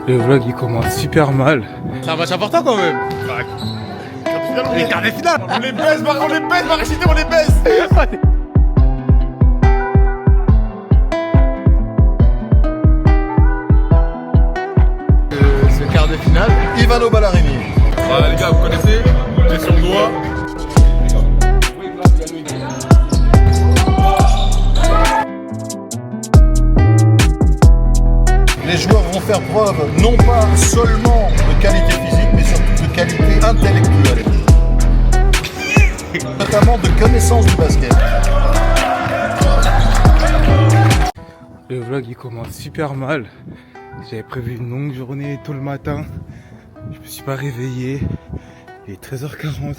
Le vlog il commence super mal. C'est un match important quand même. Les quarts de finale. On les baisse, Marachité, on les baisse. Ce quart de finale. Ivano Ballarini. Voilà les gars, vous connaissez les sur le doigt. Les joueurs vont faire preuve non pas seulement de qualité physique, mais surtout de qualité intellectuelle. Notamment de connaissance du basket. Le vlog il commence super mal. J'avais prévu une longue journée tout le matin. Je me suis pas réveillé. Il est 13h40.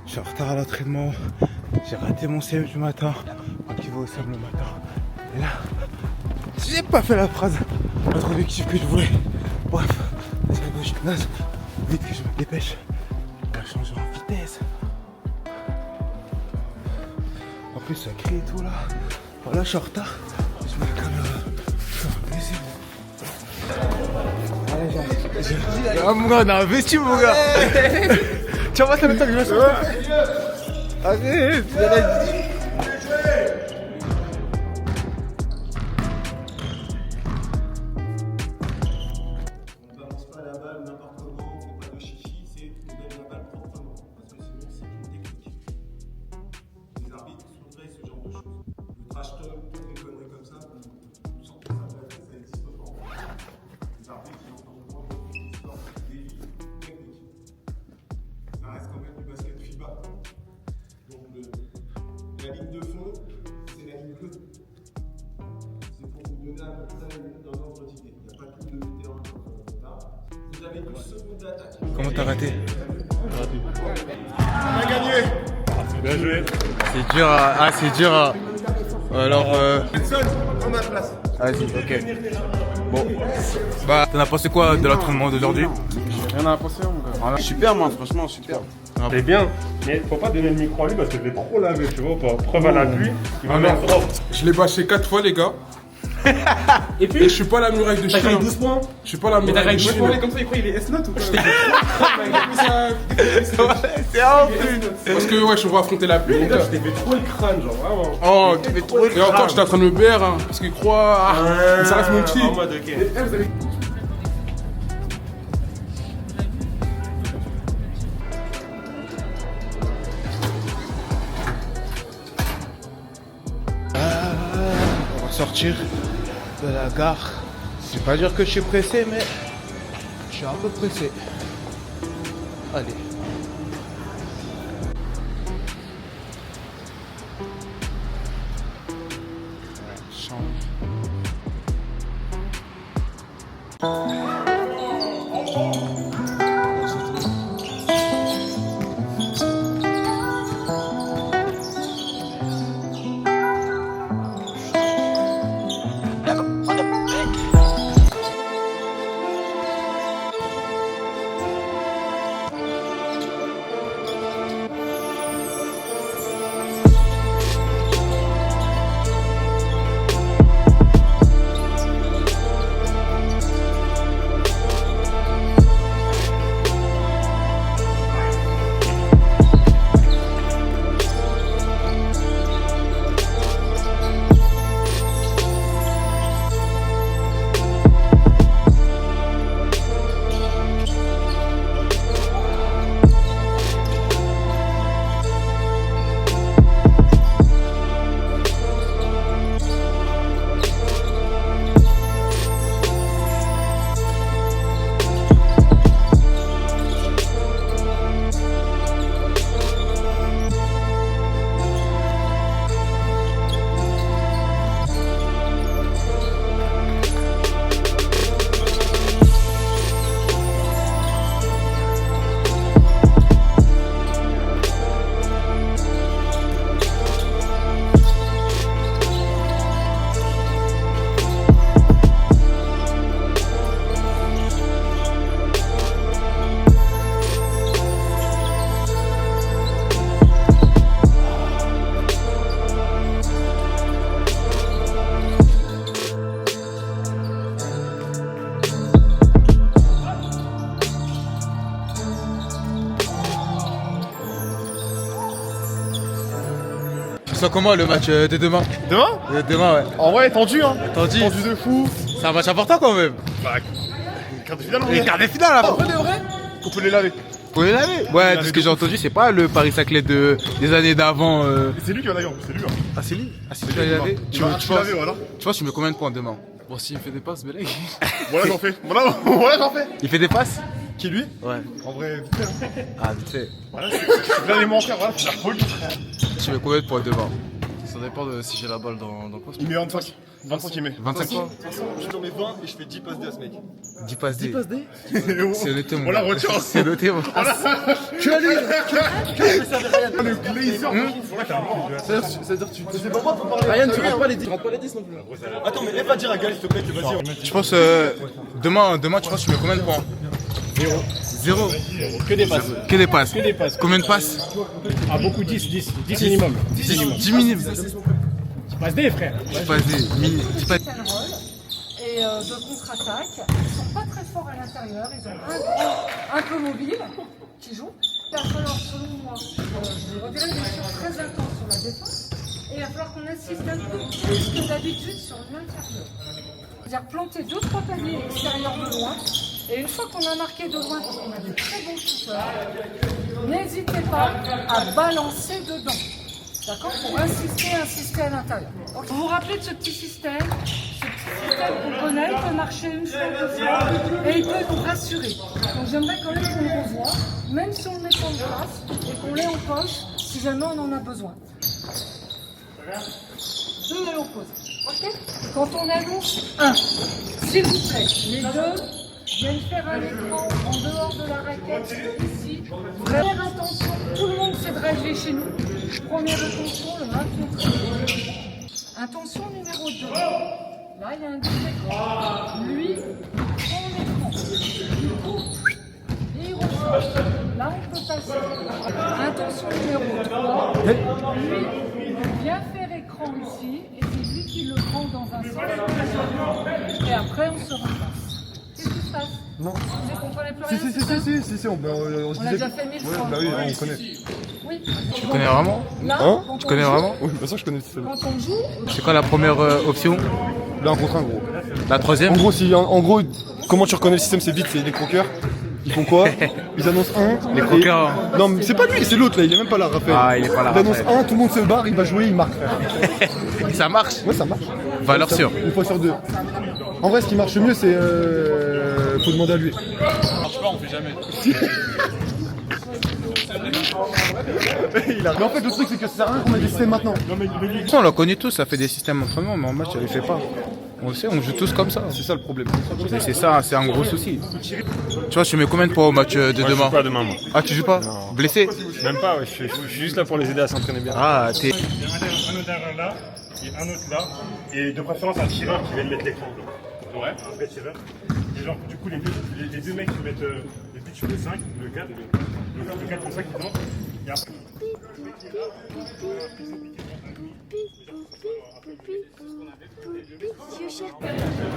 Je suis en retard à l'entraînement. J'ai raté mon CM du matin. Moi qui vais au CM le matin. Et là, j'ai pas fait la phrase notre objectif que je voulais. Bref, je vais au gymnase. Vite que je me dépêche. On va changer en vitesse. En plus ça crie et tout là. Voilà, je suis en retard. Je mets la caméra. Je suis un plaisir. Ah mon gars, on a investi mon gars. Tu vas voir ça que je vais arrête. On balance pas la balle n'importe comment, on fait pas de chichi, c'est on donne la balle proprement, parce que sinon c'est une technique. Les arbitres sauveraient ce genre de choses. Le trash talk, toutes les conneries comme ça, vous sentez ça, ça n'existe pas. Les arbitres, ils ont simplement une histoire des techniques. Ça reste quand même du basket FIBA. Donc la ligne de fond, c'est la ligne bleue. C'est pour vous donner un ordre d'idée. Il n'y a pas tout de terrain comme là. Vous avez 12 secondes d'attaque. Comment t'as raté? On a gagné. Bien joué. C'est dur à. Ah, c'est dur à. Alors, Edson, prends ma place. Vas-y, ok. Bon. Bah, t'en as pensé quoi de l'entraînement d'aujourd'hui? Rien à penser, mon gars. Super, moi, franchement, super. C'est bien, mais faut pas donner le micro à lui parce que je l'ai trop lavé, tu vois, pas. Preuve à l'appui, il va mettre trop. Je l'ai bâché 4 fois, les gars. Et puis, Et je suis pas la muraille de t'as Chine. gagné 12 points. Je suis pas la Mais t'as muraille gagné de 12 points, Chine. comme ça, il croit qu'il est S-Note ou quoi? c'est un plus. Parce que, ouais, je vais affronter la pluie, Les mon gars, gars. je t'ai fait trop le crâne, genre vraiment. Oh, tu fais trop Et encore, j'étais en train de me BR, hein, parce qu'il croit. Ah, ça reste mon petit. En mode, ok. On va sortir de la gare. Je vais pas dire que je suis pressé, mais je suis un peu pressé. Allez. sens comment le match de demain? Demain Demain, ouais. En vrai, tendu, hein. Tendu. Tendu de fou. C'est un match important quand même. Bah, quart de finale, on Les est. quarts de finale là. Vrai de vrai qu'on peut les laver. Vous les l'avez? Ouais, de ce que j'ai entendu, c'est pas le Paris Saclay des années d'avant. C'est lui qui va d'ailleurs, c'est lui. Hein. Ah, c'est lui? Ah, c'est lui qui l'a lavé? Tu vas laver, voilà. Tu vois, tu mets combien de points demain? Bon, s'il me fait des passes, mais là, Voilà, j'en fais. Voilà, j'en fais. Il fait des passes? Qui lui? Ouais. En vrai, vite fait. Ah, vite fait. Voilà, c'est l'élément frère, voilà, c'est la folie. Tu mets combien de points demain? ça dépend de si j'ai la balle dans le poste. Il met 25. 25 il met. 25 points? De toute façon, je t'en mets 20 et je fais 10 passes D à ce mec. 10 passes D. 10 passes D. C'est noté, mon Voilà, gars. retiens. C'est noté, mon gars. Tu as lu le glazer. C'est-à-dire tu sais pas moi pour parler. Ryan, tu rentres pas les 10. Tu rentres pas les 10 non plus. Attends, mais va dire à Gal, s'il te plaît, que vas-y. Je pense, demain, tu penses que tu mets combien de points? Zéro. Que des passes. Que des passes. Que des passes. Combien de passes? Ah, beaucoup, 10 minimum. 10 minimum. 10 minimum. Passe des frères. 10 passes D. 10 passes. Et de contre-attaque. Ils sont pas très forts à l'intérieur. Ils ont un peu mobile qui joue. Il va falloir, selon moi, je vous redirai, bien sûr, très intense sur la défense. Et il va falloir qu'on insiste un peu plus que d'habitude sur l'intérieur. C'est-à-dire planter 2-3 paniers extérieurs de loin. Et une fois qu'on a marqué de loin, parce qu'on a de très bons shooters, n'hésitez pas à balancer dedans. D'accord? Pour insister à l'intérieur. Okay. Vous vous rappelez de ce petit système? Ce petit système qu'on connaît, il peut marcher une fois, deux fois, et il peut nous rassurer. Donc j'aimerais quand même qu'on le revoie, même si on le met pas en place, et qu'on l'ait en poche, si jamais on en a besoin. Deux à l'opposé. Ok? Quand on annonce un, s'il vous plaît, les deux viennent faire un écran en dehors de la raquette, ici. Première intention, tout le monde sait driver chez nous. Première intention, le 1 contre 1. Intention numéro 2. Là, il y a un double écran. Lui, son écran. Il court. Et il ressort. Là, on peut passer. Intention numéro 3. Lui, il vient faire écran ici. Et c'est lui qui le prend dans un sens. Et après, on se repasse. Qu'est-ce qui se passe? Non. Vous comprenez plus rien? Si, on se On l'a déjà fait 1000 fois. Bah oui, on connaît. Oui. Tu connais vraiment? Là, Hein? quand Tu on connais joue- vraiment? Oui, de toute façon, je connais le système. Quand on joue, C'est quoi la première option? Là, un contre un, gros. La troisième? En gros, en gros, comment tu reconnais le système, c'est vite, c'est les croqueurs. Ils font quoi? Ils annoncent un. Les croqueurs. Non, mais c'est pas lui, c'est l'autre là, il est même pas là, Raphaël. Ah, il est pas là, Il annonce Raphaël. un, tout le monde se barre, il va jouer, il marque. frère. Ça marche? Ouais, ça marche. Valeur sûre. Une fois sur deux. En vrai, ce qui marche mieux, c'est. Faut demander à lui. Ça marche pas, on fait jamais. Mais en fait, le truc, c'est que ça sert à rien qu'on ait des systèmes maintenant. On l'a connu tous, ça fait des systèmes d'entraînement, mais en match, ça les fait pas. On le sait, on joue tous comme ça. C'est ça le problème. C'est ça, c'est un gros souci. Tu vois, tu mets combien de points au match de Moi, je demain? joue pas demain, moi. Ah, tu joues pas? Blessé? Même pas, ouais, je suis juste là pour les aider à s'entraîner bien. Ah, t'es. Il y a un autre derrière là, et un autre là, et de préférence un tireur qui vient de mettre l'écran. Ouais. Un vrai tireur. Et genre, du coup, les deux mecs qui mettent les buts sur les 5, le 4, le 4 comme ça qui tente. Et après.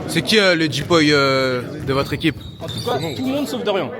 C'est qui le J-Boy de votre équipe? Tout le monde sauf Dorian.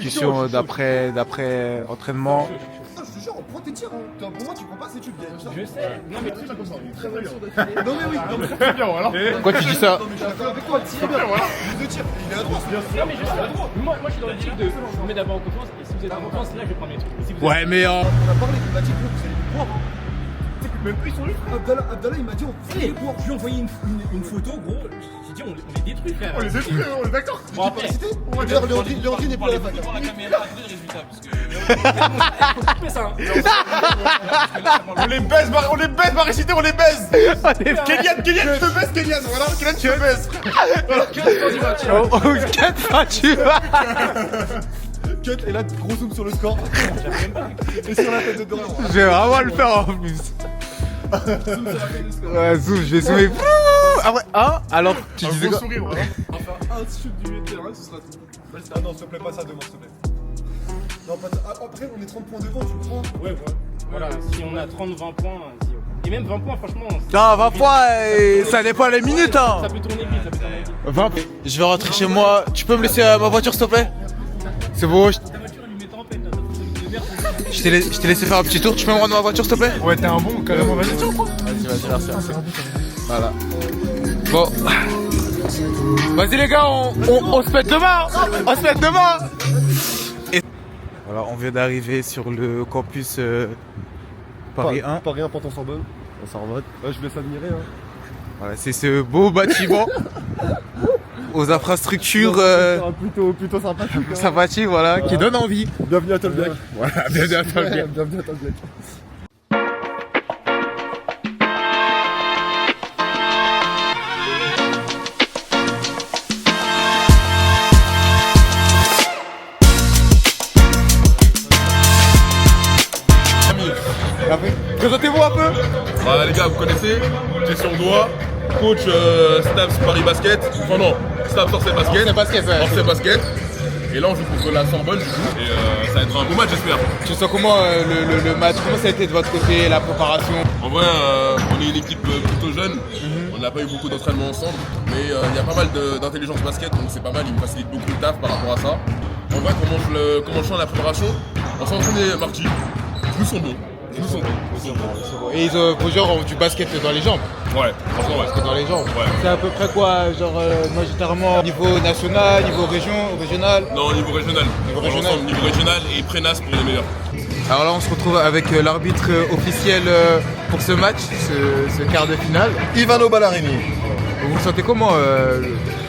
discussion d'après entraînement. Je te jure, on prend tes tirs. Pour moi, tu prends pas si tu le gagnes. Je sais. Non, mais Très bien. Non, mais oui. Non, mais très bien, alors. Pourquoi tu dis ça? non, mais je l'ai fait avec toi. Très bien, voilà. Les deux tirs. Il est à droite. Non, mais je suis à droite. Moi, je suis dans le truc de je vous mets d'abord en confiance. Et si vous êtes en confiance, là, je vais prendre mes trucs. Et si vous êtes- Ouais, mais On a parlé de la team, vous allez les boire. Même eux, ils sont là. Abdallah, il m'a dit, on va les boire. Je lui ai envoyé une photo, gros. J'ai dit, on les détruit, frère. On les détruit, on est d'accord. Bon, après, D'ailleurs, Léandri n'est pas à la fac. faut voir la caméra, après le résultat. Parce que. Faut couper ça, hein. On les baise, Maricité, on les baise. Kélian, tu te baises, Kélian. Voilà, Kélian, tu te baises. Tu vas. Cut, et là, gros zoom sur le score. Et sur la tête de Dorian. Je vais vraiment le faire en plus. Ouais, zoom, je vais zoomer. Après, hein? Alors, tu Un disais gros quoi? sourire, voilà. Enfin, un shoot du milieu de terrain, ce sera tout. Ah non, s'il te plaît, pas ça demain, s'il te plaît. Non, pas ça. Après, on est 30 points devant, tu le prends. Ouais. Voilà, si on a 30-20 points, vas-y. Et même 20 points, franchement. Non, 20 points, ça dépend les minutes, hein. Ça peut tourner vite, ça peut tourner vite. 20. Je vais rentrer chez moi. Tu peux me laisser ma voiture, s'il te plaît? C'est bon, Ta voiture, elle lui met en peine, t'as de merde. je t'ai laissé faire un petit tour. Tu peux me rendre ma voiture, s'il te plaît? Ouais, t'es un bon, carrément, vas-y. Vas-y, merci. Voilà. Bon. Vas-y les gars, on se pète demain. On se pète demain. Et... Voilà, on vient d'arriver sur le campus Paris 1. Paris 1, Pantin-Sorbonne. Ça remonte. Ouais, je vais s'admirer. Hein. Voilà, c'est ce beau bâtiment aux infrastructures Plutôt sympathique. Hein. sympathiques, voilà, qui donne envie. Bienvenue à Tolbiac. Voilà, bienvenue à toi. Bienvenue à Tolbiac. Présentez-vous un peu. Bah les gars, vous connaissez, Gestion Doigt, coach Stabs Paris Basket, enfin non, Stabs Orsay Basket, Orsay Basket. Et là on joue contre la Sorbonne du coup, et ça va être un beau match j'espère. Tu sens comment le match? Comment ça a été de votre côté, la préparation? En vrai, on est une équipe plutôt jeune, on n'a pas eu beaucoup d'entraînement ensemble, mais il y a pas mal d'intelligence basket, donc c'est pas mal, il me facilite beaucoup le taf par rapport à ça. En vrai, comment je sens la préparation? On s'est entraîné mardi, je nous sens bons. Et vos joueurs ont du basket dans les jambes. Ouais, franchement ouais. Basket dans les jambes. Ouais. C'est à peu près quoi, genre majoritairement niveau national, niveau régional? Non, niveau régional. Niveau régional. Niveau régional et Prénas pour les meilleurs. Alors là on se retrouve avec l'arbitre officiel pour ce match, ce quart de finale. Ivano Ballarini. Vous vous sentez comment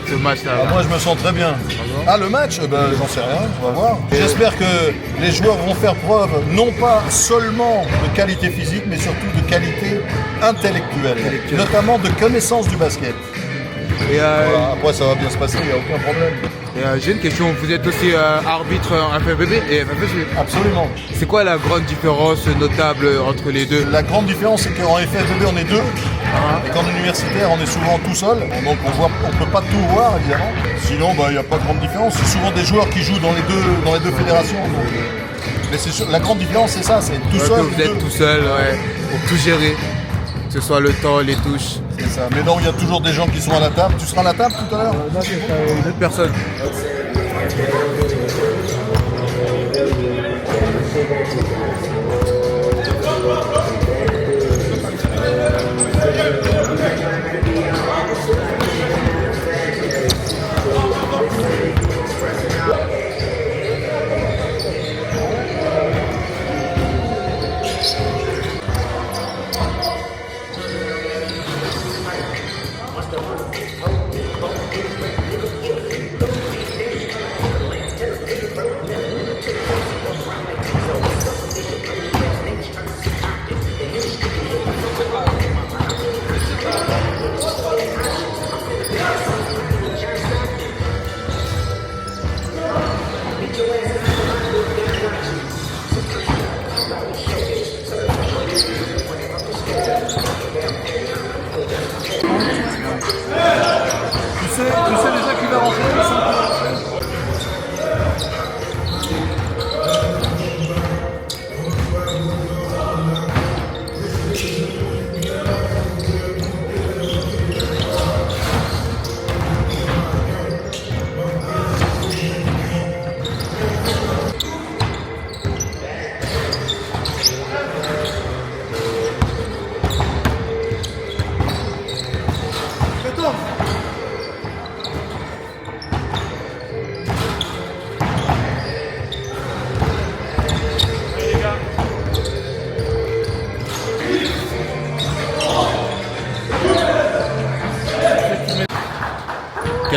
ce match là? Moi je me sens très bien. Ah le match, j'en sais rien, on va voir. J'espère que les joueurs vont faire preuve non pas seulement de qualité physique, mais surtout de qualité intellectuelle, notamment de connaissance du basket. Et Voilà, après ça va bien se passer, il n'y a aucun problème. j'ai une question, vous êtes aussi arbitre en FFBB et FFBG. Absolument. C'est quoi la grande différence notable entre les deux? La grande différence c'est qu'en FFBB on est deux, et qu'en universitaire on est souvent tout seul, donc on peut pas tout voir évidemment. Sinon il n'y a pas de grande différence, c'est souvent des joueurs qui jouent dans les deux fédérations. Mais la grande différence c'est ça, c'est tout seul. Vous êtes tout seul, ouais, pour tout gérer, que ce soit le temps, les touches. C'est ça. Mais non, il y a toujours des gens qui sont à la table. Tu seras à la table tout à l'heure? Non, c'est une autre personne.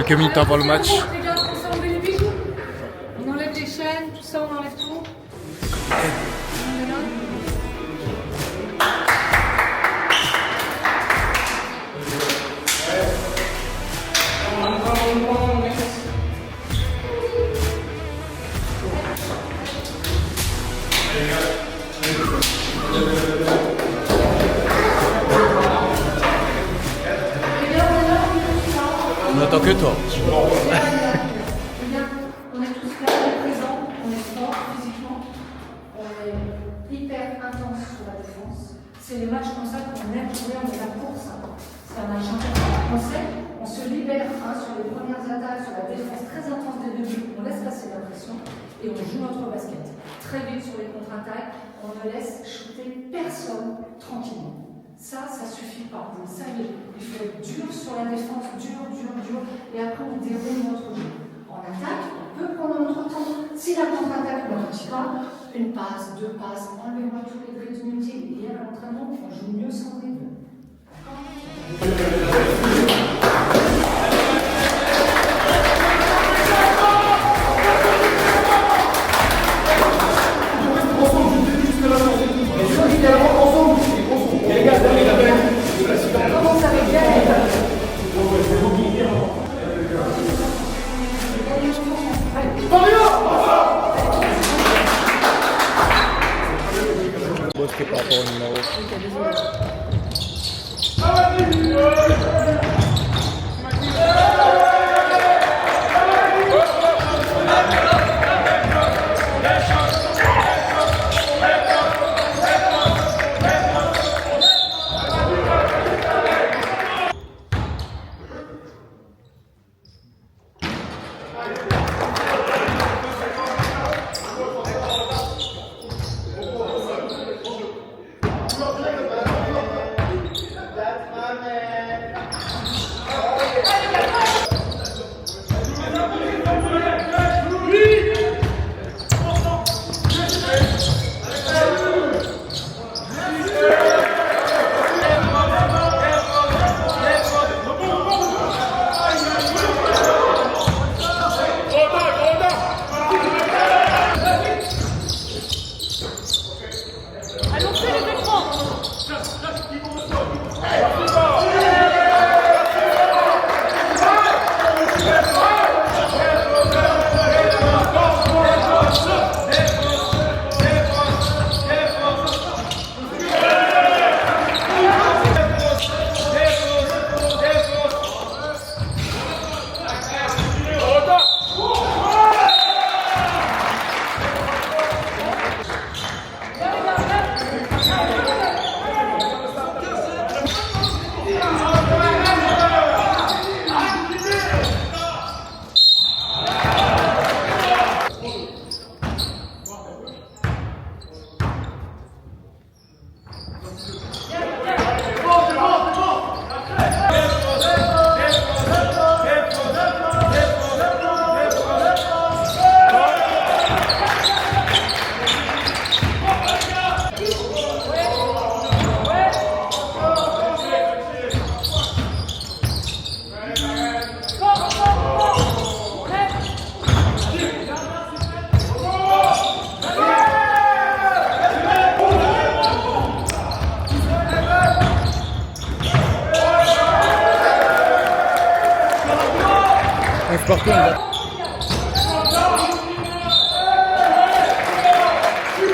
quelques minutes avant le match. Les gars, on s'enlève les bijoux. On enlève les chaînes, tout ça, on enlève tout. On est là. On n'entend que toi. On est tous là, on est présents, on est fort physiquement, on est hyper intense sur la défense. C'est les matchs comme ça qu'on aime jouer, on est là pour ça. C'est un match important. On sait, on se libère sur les premières attaques, sur la défense très intense des débuts, on laisse passer la pression et on joue notre basket. Très vite sur les contre-attaques, on ne laisse shooter personne tranquillement. Ça suffit pas. Ça y est, il faut être dur sur la défense, dur, et après on déroule notre jeu. En attaque, on peut prendre notre temps. Si la contre-attaque ne réussit pas, une passe, deux passes, enlevez-moi tous les dribbs inutiles. Et à l'entraînement, on joue mieux sans dribble. Bosquet par rapport au numéro.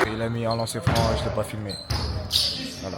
Il a mis un lancer franc, je ne l'ai pas filmé. Voilà.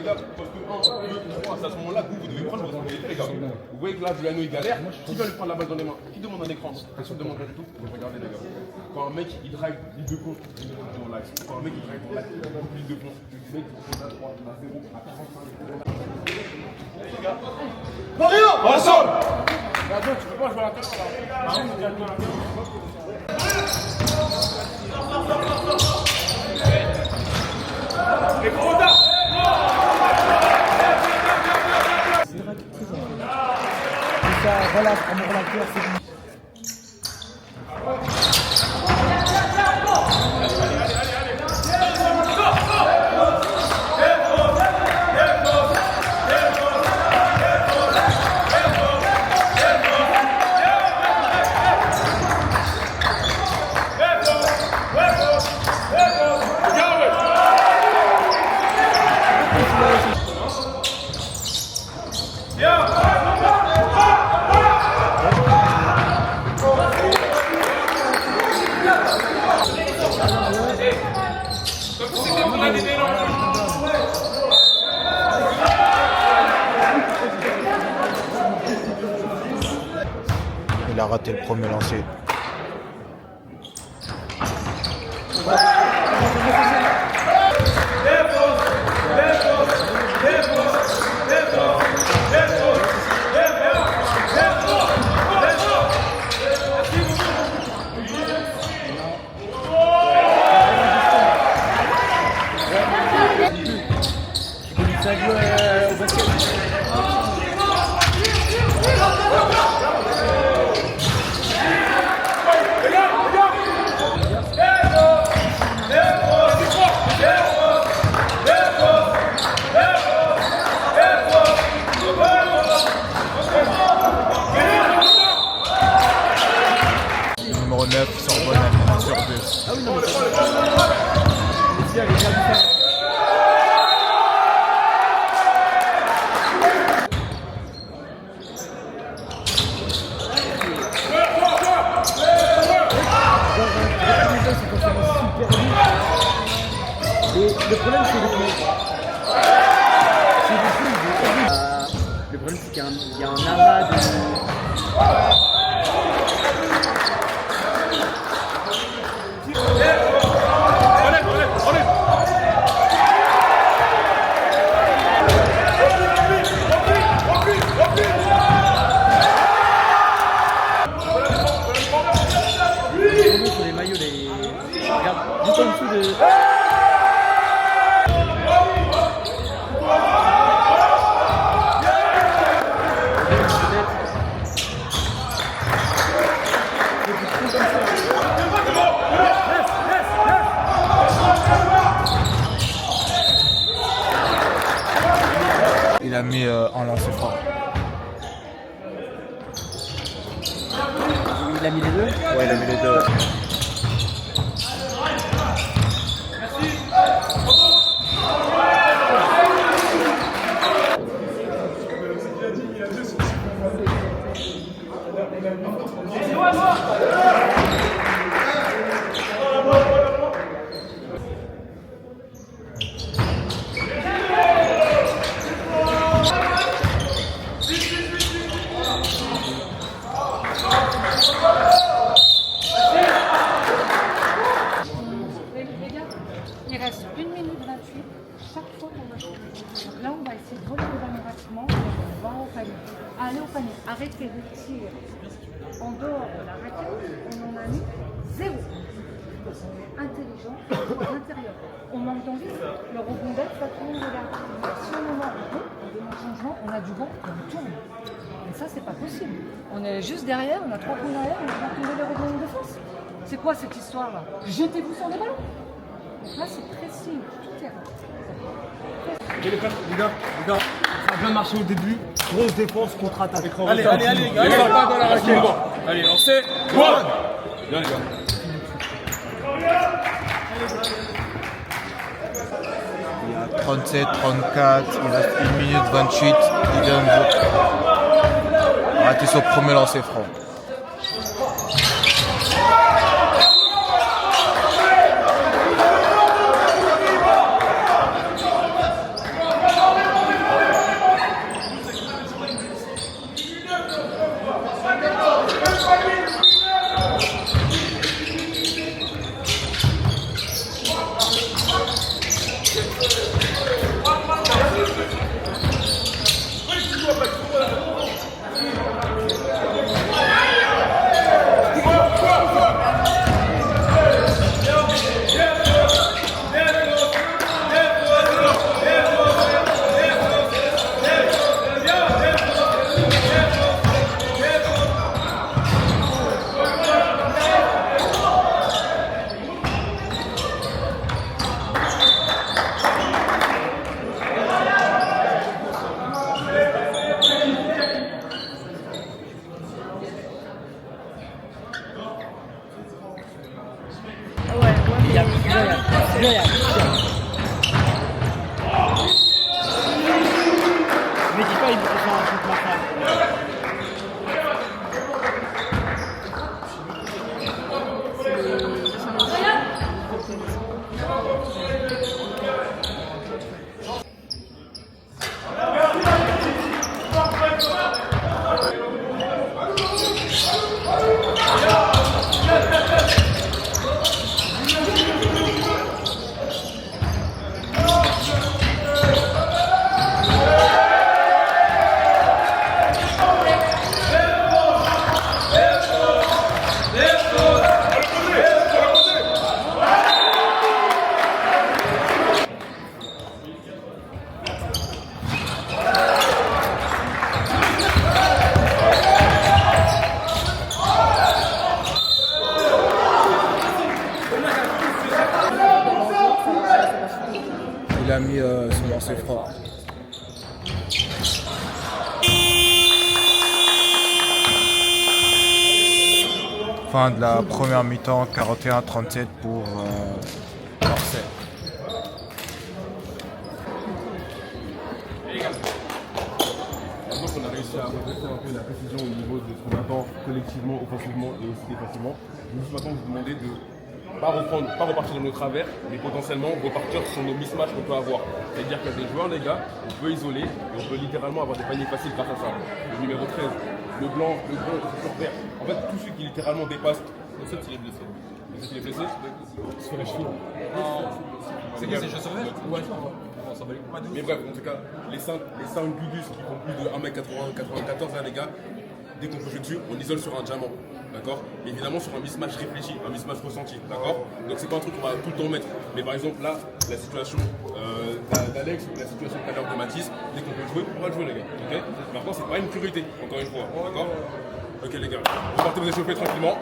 gars, parce que 1, 2, 3, c'est à ce moment-là que vous devez prendre vos responsabilités, les gars. Vous voyez que là, Giuliano il galère, qui va lui prendre la balle dans les mains? Qui demande un écran? Personne ne demande rien du tout. Vous regardez, les gars. Quand un mec il drive ligne de fond, il dans l'axe. Quand un mec il drive dans l'axe, il coupe ligne de fond. Le mec il prend à droite, à 0, à 45. Les gars. Mario, ensemble. Regarde, tu peux pas jouer à la tête là. Et gros retard. Ça relâche, on me relâche, c'est bon. Il a raté le premier lancer. Ça joue au basket. Numéro 9, Sorbonne sur 2. Ah oui, non, mais c'est elle est bien différente. Le problème c'est le problème c'est qu'il y a un amas de... Sur les maillots, regarde, juste en dessous de... Il a mis en lancer franc. Il a mis les deux? Ouais, il a mis les deux. Il reste 1 minute 28 chaque fois qu'on va changer. Donc là, on va essayer de voler le ballon rapidement et on va au panier. Allez au panier, arrêtez de tirer. En dehors de la raquette, on en a mis 0. Intelligent, à l'intérieur. On manque d'envie, le rebondette, ça tout le monde regarde. Si on en a un bon, on demande changement, on a du bon, on tourne. Mais ça, c'est pas possible. On est juste derrière, on a 3 points derrière, on va tomber les rebonds de défense. C'est quoi cette histoire-là? Jetez-vous sur les ballons. Donc là, c'est précis, tout terrain. Les gars, ça a bien marché au début. Grosse défense, contre-attaque. Allez, les gars. Allez, pas dans la raquette. Allez, lancez. Bien, les gars. Il y a 37, 34, il reste 1 minute 28. Il vient de rater son premier lancer franc. Fin de la première mi-temps, 41-37 pour Marseille. Donc on a réussi à redresser un peu la précision au niveau de ce qu'on attend collectivement, offensivement et aussi défensivement. Je vais juste maintenant vous demander de pas repartir dans nos travers, mais potentiellement repartir sur nos mismatchs qu'on peut avoir. C'est-à-dire qu'il y a des joueurs, les gars, on peut isoler et on peut littéralement avoir des paniers faciles grâce à ça. Le numéro 13, le blanc, le gros, le futur vert. En fait, tous ceux qui littéralement dépassent. Le 7, il est blessé. Le 7, il est blessé. Il se fait la cheville. C'est quoi, c'est chasseur vert? Ouais. Mais bref, en tout cas, les 5 Gugus qui font plus de 1m94 là, les gars, dès qu'on peut jouer dessus, on isole sur un diamant. D'accord? Évidemment sur un mismatch réfléchi, un mismatch ressenti, d'accord? Donc c'est pas un truc qu'on va tout le temps mettre. Mais par exemple là, la situation d'Alex, la situation tout à l'heure de Mathis, dès qu'on peut le jouer, on va le jouer les gars. Ok? Maintenant c'est pas une priorité, encore une fois, d'accord? Ok les gars, vous partez vous échauffer tranquillement.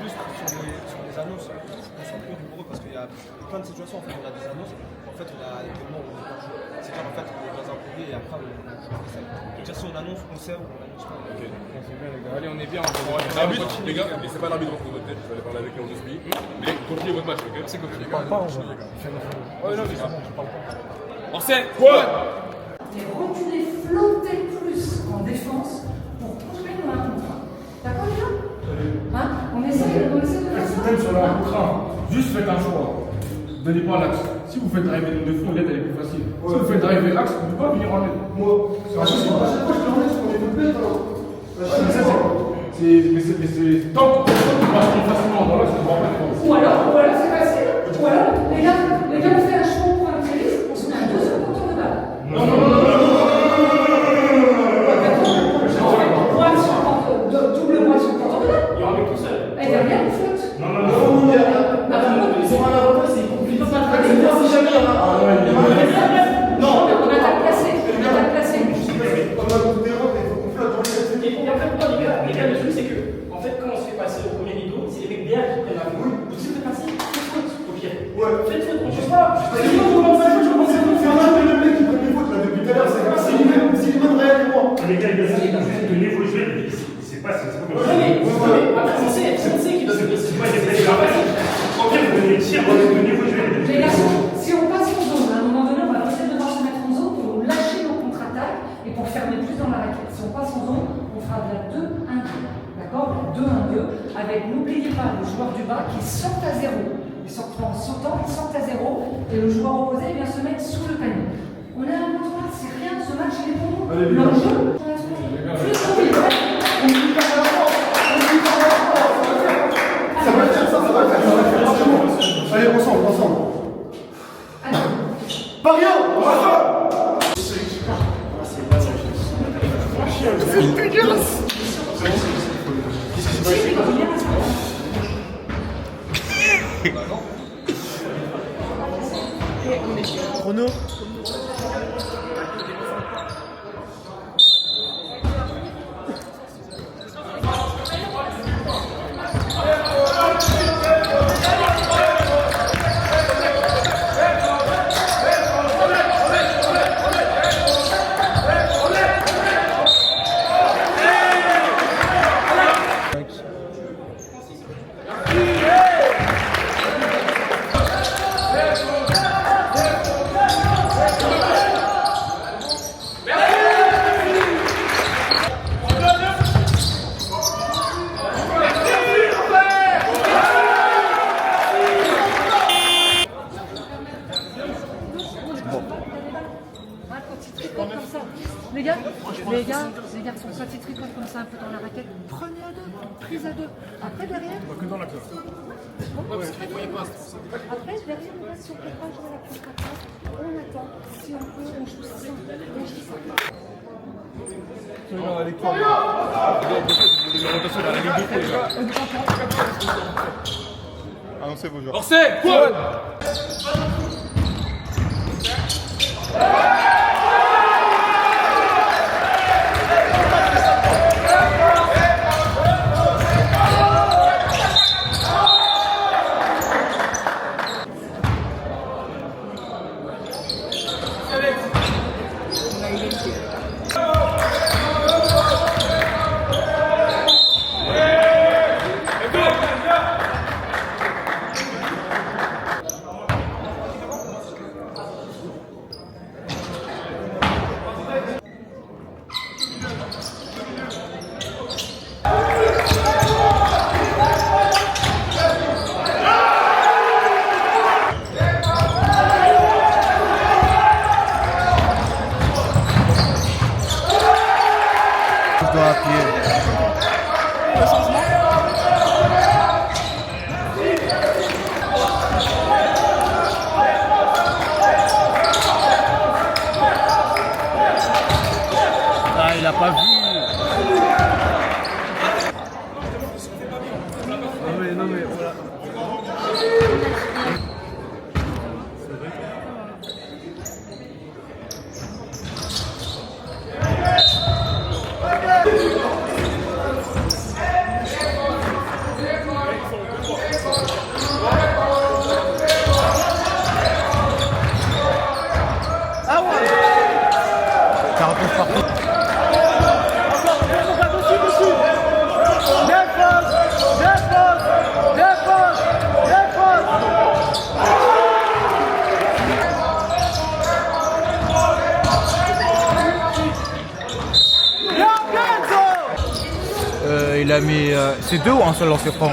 Juste sur les annonces, on sent plus rigoureux parce qu'il y a plein de situations, en fait on a des annonces, en fait on a des moments où on n'est pas joué. C'est clair, en fait on est dans un premier et après on joue. C'est-à-dire si on annonce, on sait ou on annonce pas. Ok. C'est bien, les gars. Allez, on est bien. L'arbitre, les gars, et c'est pas l'arbitre dans votre tête, vous allez parler avec lui en 2 minutes. Mais continuez votre match, ok? C'est cool. Je parle pas, on va. Ouais, non, mais c'est bon, je parle pas. Marseille, quoi? Et reculer, flotter plus en défense pour couper nos contrat. D'accord, les gars? Hein? On essaie de faire ça? Même sur la contrat, juste faites un choix. Donnez pas l'axe. Si vous faites driver de fond, l'aide elle est plus facile. Si vous faites driver l'axe, vous ne pouvez pas venir en aide. Moi, c'est un chose. Mais c'est tant que tu passes facilement dans l'axe, tu ne vas pas. Ou alors c'est facile. Ou alors, les gars, on fait un choix pour un tennis, on se met un deuxième contour de balle. Non. Double droite sur le contour de balle. Il y aura un mec tout seul. Et derrière, on flotte. Non. Ils ont un avantage, c'est compliqué. Si jamais il y en a un. Non, On attaque placée. Et en fait, les gars, le truc c'est que, en fait, quand on se fait passer au premier rideau, c'est les mecs derrière qui prennent la faute. Vous si vous faites passer, faites faute au pire. Faites faute, on ne joue pas. C'est moi, je commence à jouer, je commence à jouer. C'est un peu le mec qui prend les fautes là depuis tout à l'heure, c'est lui-même réellement. Les gars, le niveau joué, c'est pas comme ça. Mais après, on sait qu'il doit se blesser. C'est pas des blessés. Ok, vous donnez tir, le niveau joué. Les gars, si on passe en zone, à un moment donné, on va peut-être devoir se mettre en zone pour lâcher nos contre-attaques et pour fermer plus dans la raquette. Si on passe en zone, on fera de la 2-1-2. D'accord? 2-1-2. Avec, n'oubliez pas, le joueur du bas qui sort à 0. En sautant, il sort à 0 et le joueur opposé vient se mettre sous le panier. On est à un point, c'est rien, ce match il est pour nous. L'enjeu, plus de Ça va le faire. Allez, ensemble. Allez. Pario, Chrono. Les garçons, quand ils tricotent comme ça un peu dans la raquette, prenez à deux, prise à deux. Après, derrière. Que dans la classe. Après, derrière, on va, si on ne peut pas jouer la contre-attaque, on attend. Si on peut, on joue ça. On joue ça. Annoncez vos joueurs. Marseille, quoi? On a identifié. toi à pied. Le changement. Ah, il a pas vu. Non mais voilà. Ça repose partout. Il a mis. C'est 2 ou un seul lancer franc?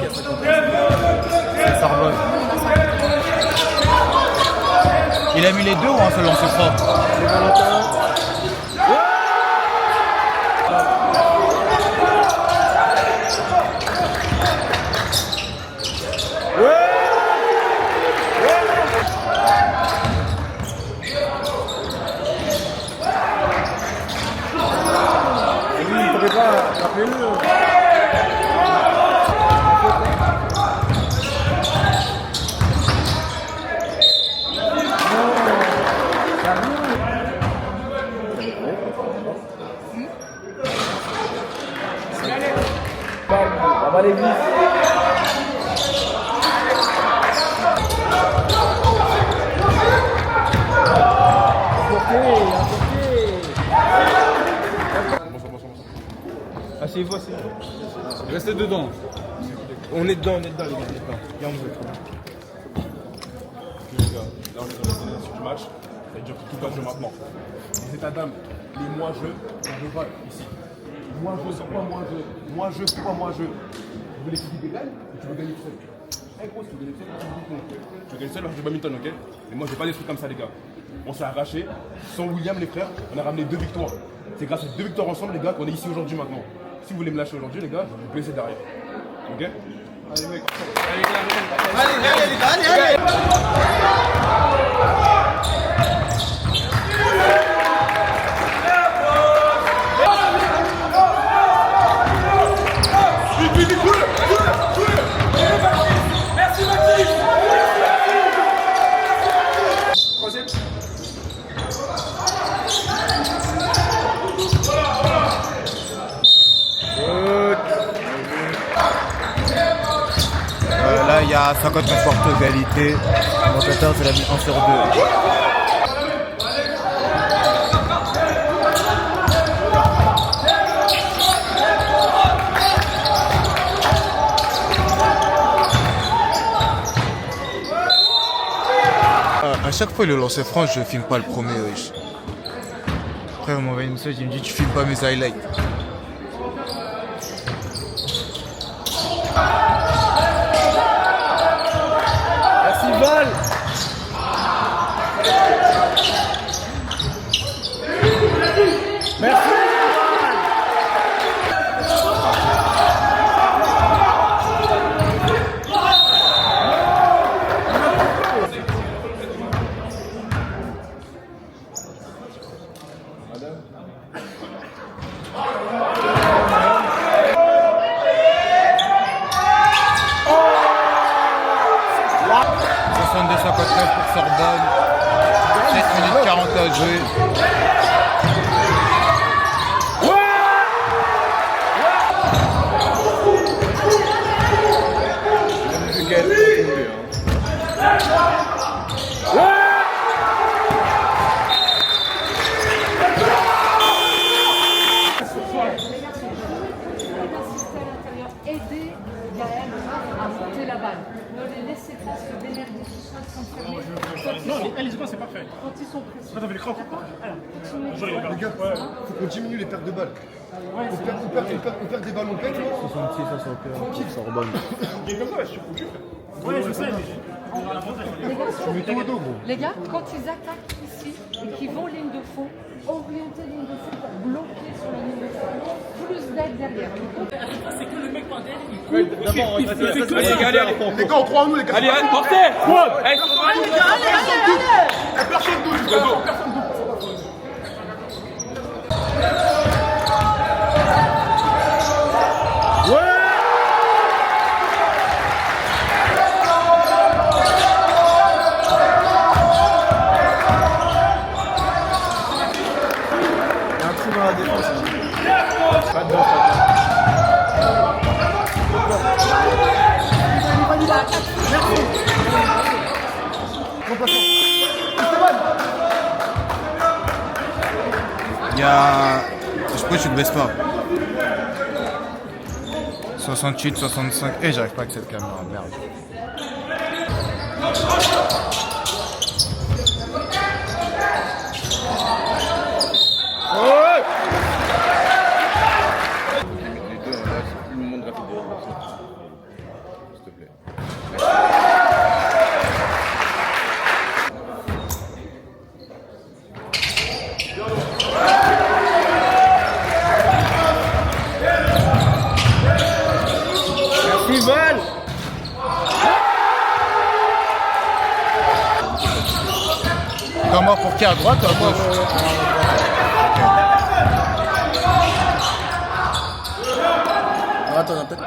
C'est Sorbonne. Il a mis les 2 ou un seul lancer franc? Asseyez-vous, asseyez-vous. Restez dedans. On est dedans, les gars. Viens, on veut. Les gars, là on est dans la suite du match. Ça veut dire que tout va jouer maintenant. Les états d'âme, les moi-je pas ici. Moi-je, pourquoi moi-je? Moi-je, pourquoi moi-je? Tu veux l'équipe gagne ou tu veux gagner tout seul? Eh gros, si tu veux gagner tout seul, tu veux gagner seul, alors je badminton, ok? Mais moi j'ai pas des trucs comme ça, les gars. On s'est arraché. Sans William, les frères, on a ramené 2 victoires. C'est grâce à 2 victoires ensemble, les gars, qu'on est ici aujourd'hui maintenant. Si vous voulez me lâcher aujourd'hui, les gars, je vais vous blesser derrière. Ok? Allez, mec. Allez. Merci Maxime. Là, il y a 59 portes égalité. L'Angleterre, c'est la mis 1 sur 2. À chaque fois, le lancer franc, je filme pas le premier. Wesh. Après, on m'envoie une message, il me dit tu filmes pas mes highlights. Merci Val. Merci. Pour Sorbonne, 7 minutes 40 à jouer. Aider Gaël à monter la balle. Ne les laissez pas se démerder tout seul sans fermer. Non, les secondes, c'est parfait. Quand ils sont pressés. T'avais l'écran. Les gars, faut qu'on diminue les pertes de balles. On perd des ballons bêtes. 66 à 100 Sorbonne. Il est comme ça, je suis foutu. Ouais, je sais, Les gars, quand ils attaquent ici et qu'ils vont ligne de fond, orienter ligne de fond pour bloquer sur la ligne de fond, plus tête derrière. C'est que le mec par derrière, il coupe. Allez, galère. Les gars, on croit en nous, les gars. Allez, portez. Il y a... Je peux, tu ne baisses pas. 68, 65... Eh, j'arrive pas avec cette caméra, merde. Comment pour qui à droite ou à gauche? Attends, on a peut-être...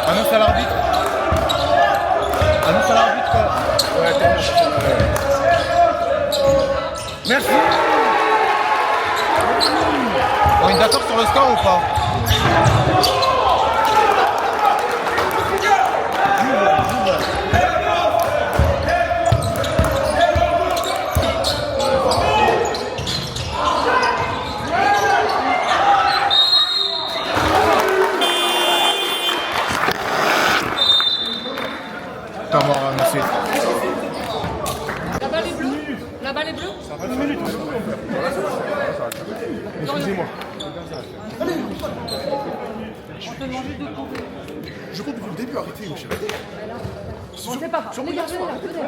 Annonce à l'arbitre. Annonce à l'arbitre. Ouais, merci. On est d'accord sur le score ou pas? Comment avancer? La balle est bleue? La balle est bleue? Excusez-moi. On te demande juste de couper. Je compte depuis le début, arrêtez, mon chéri. Bon, c'est pas grave. Les gars, venez là, venez là.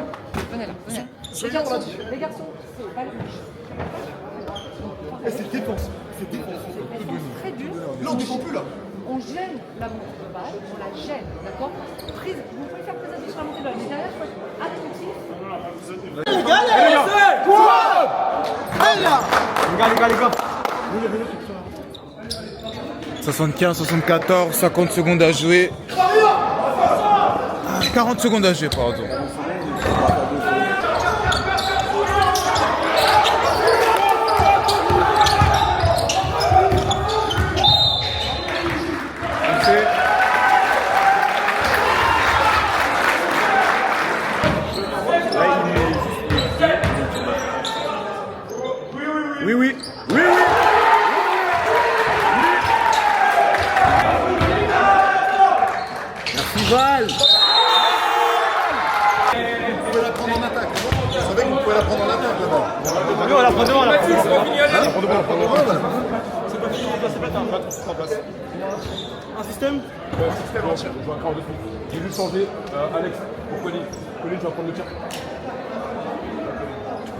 Venez là, venez là. Les garçons, c'est balle rouge. C'est défense. C'est défense. Très dur. Là, on défend plus, là. On gêne la montée de balle, on la gêne, d'accord? Prise, vous pouvez faire présenter sur la montée de balle, mais derrière, il faut être attentif. Les gars. 75, 74, 50 secondes à jouer. 40 secondes à jouer, pardon. Oui. Merci Val. Vous pouvez la prendre en attaque. Je savais que vous pouvez la prendre en attaque, là-bas. On la prend devant, C'est pas fini, c'est pas fini. Un système? Système entier. Je vois un cran de fou. J'ai juste changé Alex pour Colin. Colin, tu vas prendre le tir.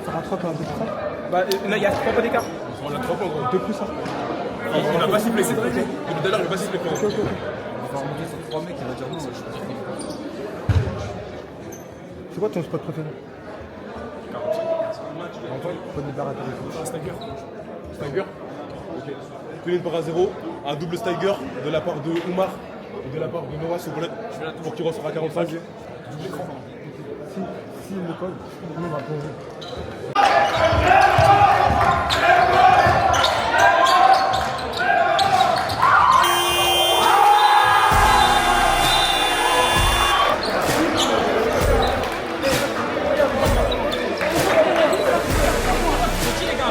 Ça rattrape un peu de ça. Bah, il y a 3 points d'écart. On a 3 points, gros. 2 plus 1. On n'a pas sifflé, c'est vrai. Depuis tout à l'heure, il n'a pas sifflé. On va remonter sur 3 mecs, il va dire non. C'est quoi ton spot préféré? Antoine, pas de barre à Steiger. Ok. Colin part à 0. Un double Steiger de la part de Oumar et de la part de Noah Sobolet pour qu'il ressort à 45. Si il me colle, on va plonger.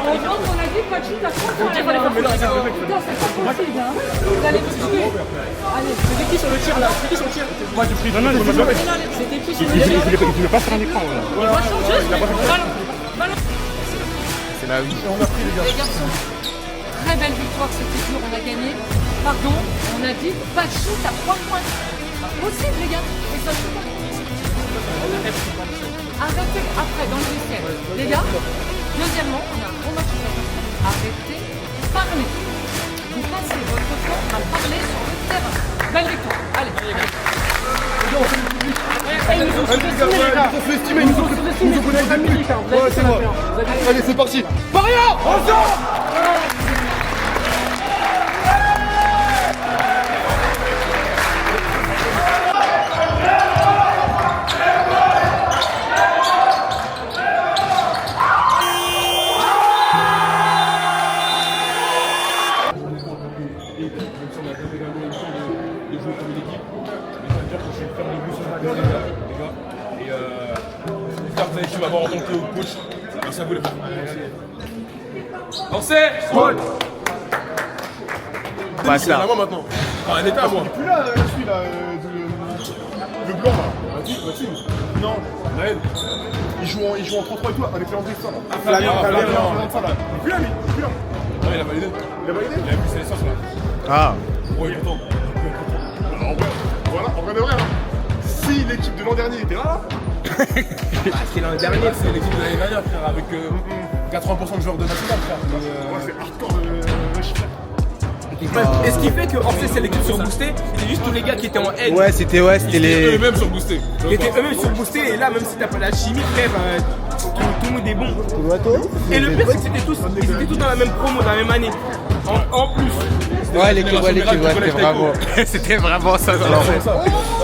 On pense qu'on a dit pas de shoot à 3 points. Putain, c'est pas possible, hein. Vous allez me tuer. Allez, C'était qui sur le tir là? C'était qui sur le tir? Moi, j'ai pris. Non, je me rappelle. c'était qui Il sur le tir? voulait pas faire un écran. Il va changer, ballon. C'est la vie. Les garçons, très belle victoire, c'était dur, on a gagné. Pardon, on a dit pas de shoot à 3 points. Pas possible, les gars. Et ça shoot pas. Arrêtez après, dans le vestiaire. Les gars, deuxièmement, on a un gros match à faire. Arrêtez, parlez. Vous passez votre temps à parler sur le terrain. Belle victoire. Allez. Ils nous ont sous-estimés, les gars. Ils nous ont sous-estimés. Vous avez la musique, hein. Vous avez fait la merde. Allez, c'est parti. Équipe, même si on a fait également une mission de jouer comme une équipe, mais ça veut dire que je vais faire le but sur la dernière, les gars. Et j'espère que vous avez su m'avoir en tant que coach. Merci à vous les gars. Lancez! Bah, C'est à moi maintenant. Enfin, un état à moi. Plus là, celui-là, le blanc là. Maxime. Non, Naël. Il joue en 3-3 et tout, avec les André, ça là. Flavien, ça là. Il est plus là, lui. Il est plus là. Non, il a validé. Il a validé. Il a vu ses licences là. Ah. Ouais, attends. Alors, en vrai, voilà, en vrai de vrai, hein. Si l'équipe de l'an dernier était là, C'est l'année dernière, c'est l'équipe de l'année dernière, frère, avec 80% de joueurs de national, frère. ouais, c'est hardcore le chiffre. Et ce qui fait que Orsay c'est l'équipe surboostée, c'était juste tous les gars qui étaient en haine. Ouais, c'était les. Eux-mêmes sont boostés. Qui étaient eux-mêmes surboostés et là même si t'as pas la chimie, frère, tout le monde est bon. Et le pire c'est que ils étaient tous dans la même promo, dans la même année. En plus. Ouais, l'équipe, c'était vraiment. C'était vraiment ça.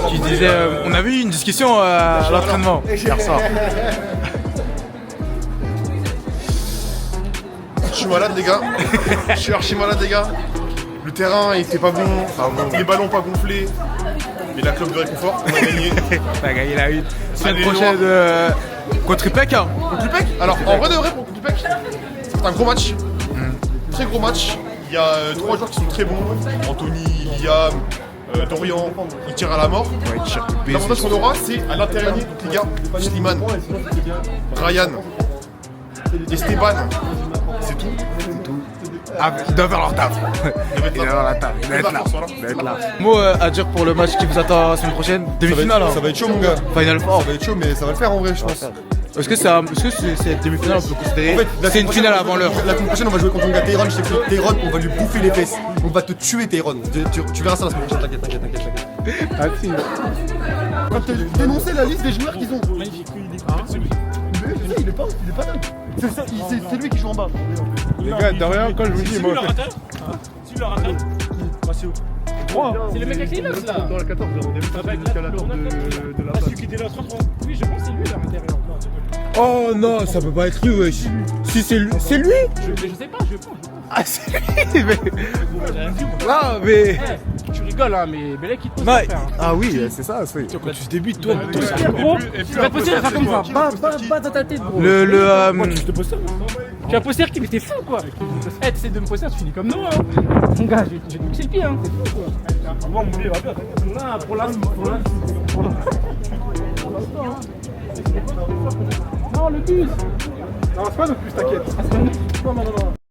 Qui disait. On avait eu une discussion à l'entraînement hier soir. Je suis malade, les gars. Je suis archi malade, les gars. Le terrain, il était pas bon. Les ballons pas gonflés. Mais la club de réconfort, on a gagné. On a gagné la 1. Semaine Allez, prochaine contre Ipec. Hein. Contre Lupec. Alors, en vrai de vrai, pour Lupec, c'est un gros match. Très gros match. Il y a 3 joueurs qui sont très bons. Anthony, Liam, Dorian, ils tirent à la mort. Ouais, il tire tout L'avantage qu'on aura, c'est à l'intérieur, les gars, Slimane, Ryan, Esteban. C'est tout. Ah, ils doivent faire leur taf. Ils doivent faire leur taf. Ils doivent être là. Mot à dire pour le match qui vous attend la semaine prochaine. Demi-finale. Ça va être chaud, mon gars. Final Four. Ça va être chaud, mais ça va le faire en vrai, je pense. Est-ce que c'est demi-finale, on peut considérer? En fait, c'est une finale avant l'heure. La semaine prochaine, on va jouer contre un gars Tayron. Je sais que Tayron, on va lui bouffer les fesses. On va te tuer, Tayron. Tu verras ça la semaine prochaine. T'inquiète. Ah si. On va te dénoncer la liste des joueurs qu'ils ont. Magnifique. Il est pas dingue. C'est lui qui joue en bas. Les gars, derrière, quand je vous dis, moi. Tu le rattaques? C'est le mec avec les notes là. Dans la 14, on débute jusqu'à la tour de la base. Celui qui était là, 33. Oui, je pense que c'est lui là à l'intérieur. Oh non, ça peut pas être lui, wesh. Si c'est lui. C'est lui? Je sais pas, je pense. Ah, c'est lui, mais. Ah, mais. Tu rigoles, hein, mais Belek il te pose Non, pas faire. ah oui, c'est ça. Quand tu débutes, toi. Gros, tu vas poster faire comme ça. Bas dans ta tête, gros. Tu te posters. Tu as poster qui était fou quoi. Eh, t'essaies de me poster, tu finis comme nous, hein. Mon gars, je vais te pousser le pied, hein. C'est fou quoi. Moi, mon pied va bien. Non, pour l'instant. Non, le bus. Non, c'est pas non plus, t'inquiète. Non.